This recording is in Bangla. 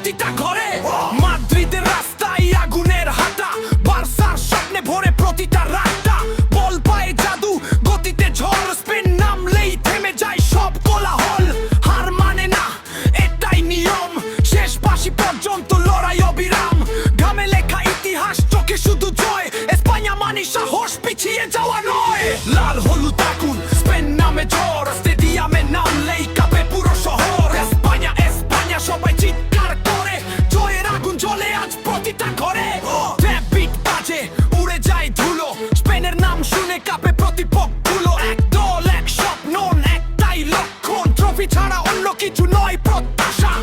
প্রতিটা ঘরে। মাদ্রিদের রাস্তায় আগুনের হাঁটা, বার্সার স্বপ্নে ভরে প্রতিটা রাতটা। বল পায়ে জাদু, গতিতে ঝড়, স্পেন নামলেই থেমে যায় সব কোলাহল। হার মানে না, এটাই নিয়ম, শেষ বাঁশি পর্যন্ত লড়াই অবিরাম। ঘামে লেখা ইতিহাস, চোখে শুধু জয়, এসপাña মানে সাহস, পিছিয়ে যাওয়া নয়। লাল হলুদ আগুন, স্পেন নামে ঝড়, স্টেডিয়ামে নামলেই কাঁপে পুরো শহর। এসপাña এসপাña সবাই চিৎকার করে, জয়ের আগুন জ্বলে আজ প্রতিটা ঘরে। ট্যাপ বিট বাজে, উড়ে যায় ধুলো, স্পেনের নাম শুনে কাঁপে প্রতিপক্ষগুলো। এক দল, এক স্বপ্ন, একটাই লক্ষণ, ট্রফি ছাড়া অন্য কিছু নয় প্রত্যাশা।